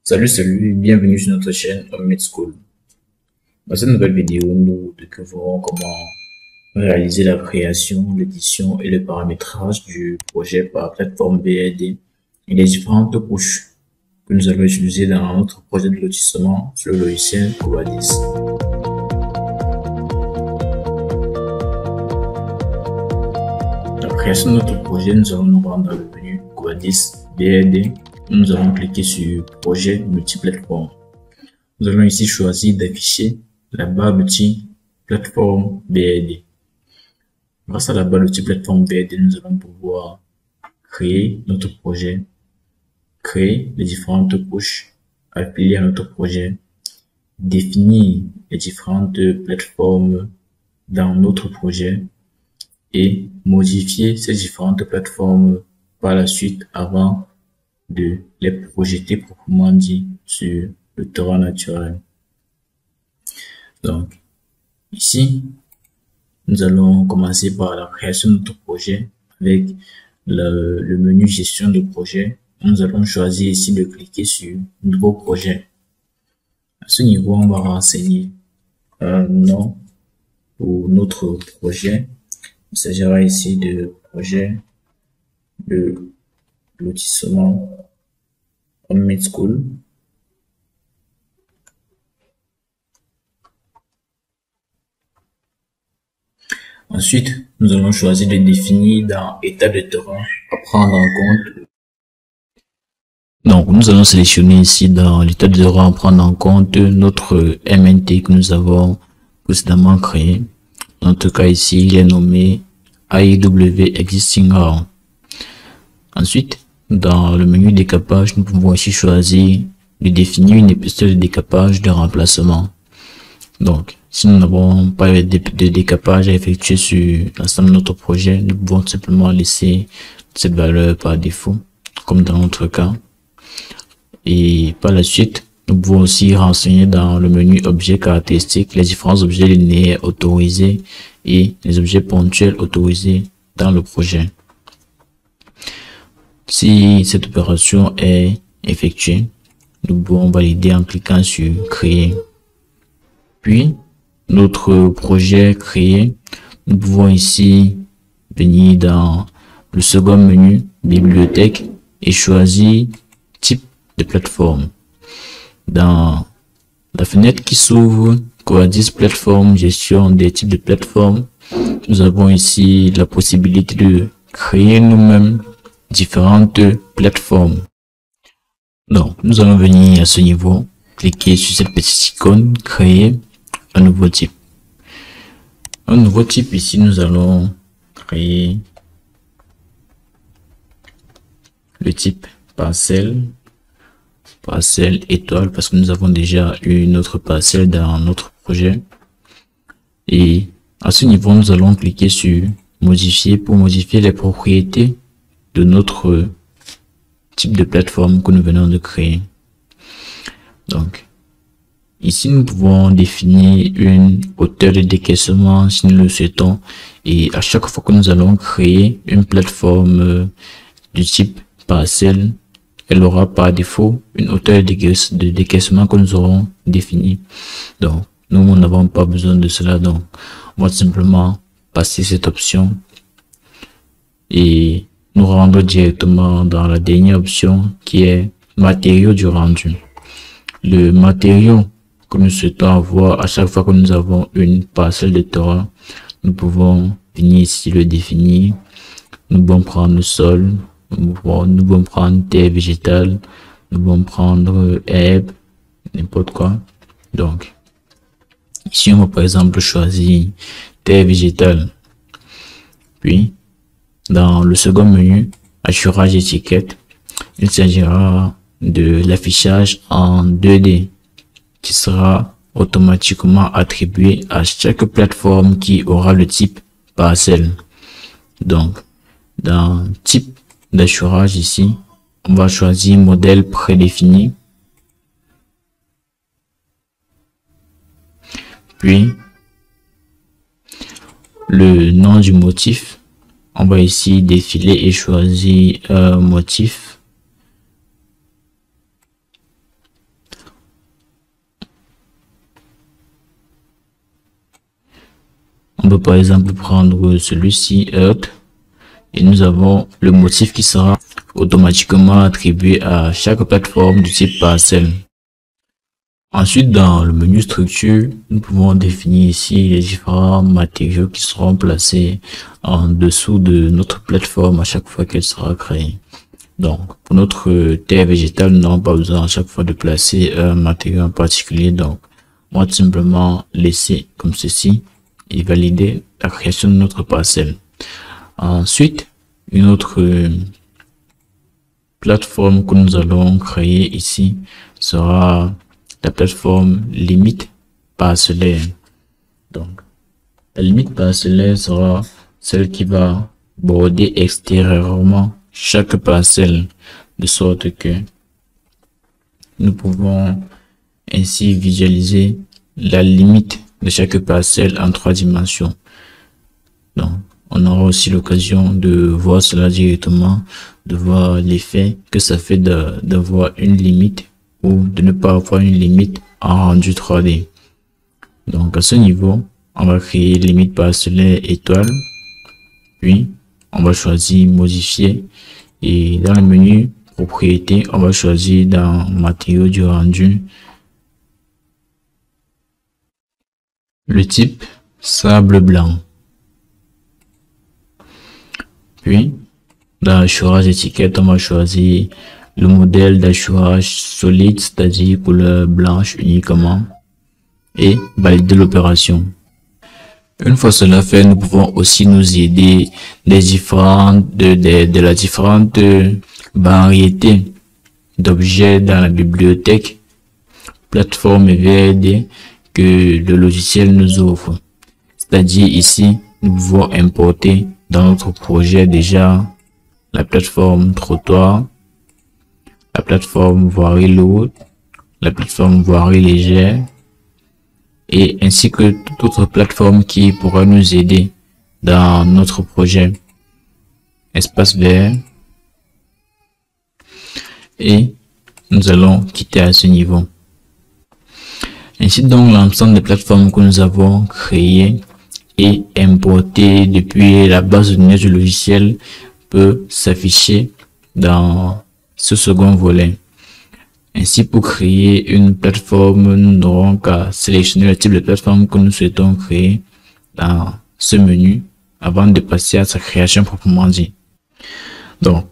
Salut, bienvenue sur notre chaîne Homemade School. Dans cette nouvelle vidéo, nous découvrons comment réaliser la création, l'édition et le paramétrage du projet par plateforme BAD et les différentes couches que nous allons utiliser dans notre projet de lotissement sur le logiciel Covadis. La création de notre projet, nous allons nous rendre dans le menu Covadis BAD. Nous allons cliquer sur projet multiplateforme. Nous allons ici choisir d'afficher la barre d'outils plateforme BAD. Grâce à la barre d'outils plateforme BAD, nous allons pouvoir créer notre projet, créer les différentes couches affiliées à notre projet, définir les différentes plateformes dans notre projet et modifier ces différentes plateformes par la suite avant de les projeter proprement dit sur le terrain naturel. Donc, ici, nous allons commencer par la création de notre projet avec le menu gestion de projet. Nous allons choisir ici de cliquer sur nouveau projet. À ce niveau, on va renseigner un nom pour notre projet. Il s'agira ici de projet de lotissement Homemade School. Ensuite, nous allons choisir de définir dans état de terrain à prendre en compte. Donc, nous allons sélectionner ici dans l'état de terrain à prendre en compte notre MNT que nous avons précédemment créé. Dans notre cas ici, il est nommé AEW Existing Ground. Ensuite, dans le menu décapage, nous pouvons aussi choisir de définir une épaisseur de décapage de remplacement. Donc, si nous n'avons pas de décapage à effectuer sur l'ensemble de notre projet, nous pouvons simplement laisser cette valeur par défaut, comme dans notre cas. Et par la suite, nous pouvons aussi renseigner dans le menu objets caractéristiques les différents objets linéaires autorisés et les objets ponctuels autorisés dans le projet. Si cette opération est effectuée, nous pouvons valider en cliquant sur créer. Puis, notre projet créé, nous pouvons ici venir dans le second menu bibliothèque et choisir type de plateforme. Dans la fenêtre qui s'ouvre, Covadis plateforme gestion des types de plateformes, nous avons ici la possibilité de créer nous-mêmes différentes plateformes. Donc, nous allons venir à ce niveau, cliquer sur cette petite icône, créer un nouveau type. Un nouveau type ici, nous allons créer le type parcelle étoile parce que nous avons déjà une autre parcelle dans notre projet. Et à ce niveau, nous allons cliquer sur modifier pour modifier les propriétés de notre type de plateforme que nous venons de créer. Donc, ici, nous pouvons définir une hauteur de décaissement si nous le souhaitons. Et à chaque fois que nous allons créer une plateforme du type parcelle, elle aura par défaut une hauteur de décaissement que nous aurons définie. Donc, nous n'avons pas besoin de cela. Donc, on va simplement passer cette option et nous rendre directement dans la dernière option qui est matériaux du rendu. Le matériau que nous souhaitons avoir à chaque fois que nous avons une parcelle de terrain, nous pouvons venir ici le définir. Nous pouvons prendre le sol, nous pouvons prendre terre végétale, nous pouvons prendre herbe, n'importe quoi. Donc, ici on va par exemple choisir terre végétale. Puis, dans le second menu, assurage étiquette, il s'agira de l'affichage en 2D qui sera automatiquement attribué à chaque plateforme qui aura le type parcelle. Donc, dans type d'assurage ici, on va choisir modèle prédéfini. Puis, le nom du motif. On va ici défiler et choisir un motif. On peut par exemple prendre celui-ci, Earth, et nous avons le motif qui sera automatiquement attribué à chaque plateforme du type parcelle. Ensuite, dans le menu structure, nous pouvons définir ici les différents matériaux qui seront placés en dessous de notre plateforme à chaque fois qu'elle sera créée. Donc, pour notre terre végétale, nous n'aurons pas besoin à chaque fois de placer un matériau en particulier. Donc, on va tout simplement laisser comme ceci et valider la création de notre parcelle. Ensuite, une autre plateforme que nous allons créer ici sera la plateforme limite parcellaire. Donc, la limite parcellaire sera celle qui va border extérieurement chaque parcelle, de sorte que nous pouvons ainsi visualiser la limite de chaque parcelle en 3 dimensions. Donc, on aura aussi l'occasion de voir cela directement, de voir l'effet que ça fait d'avoir une limite ou de ne pas avoir une limite en rendu 3D. Donc à ce niveau, on va créer limite parcellaire étoile, puis on va choisir modifier et dans le menu propriétés, on va choisir dans matériaux du rendu le type sable blanc. Puis dans l'assurage étiquette, on va choisir le modèle d'assurage solide, c'est-à-dire couleur blanche uniquement, et valider l'opération. Une fois cela fait, nous pouvons aussi nous aider de la différente variété d'objets dans la bibliothèque, plateforme et VRD que le logiciel nous offre. C'est-à-dire ici, nous pouvons importer dans notre projet déjà la plateforme trottoir, la plateforme voirie lourde, la plateforme voirie légère, et ainsi que toute autre plateforme qui pourra nous aider dans notre projet. Espace vert. Et nous allons quitter à ce niveau. Ainsi donc, l'ensemble des plateformes que nous avons créées et importées depuis la base de données du logiciel peut s'afficher dans ce second volet. Ainsi, pour créer une plateforme, nous n'aurons qu'à sélectionner le type de plateforme que nous souhaitons créer dans ce menu avant de passer à sa création proprement dit. Donc,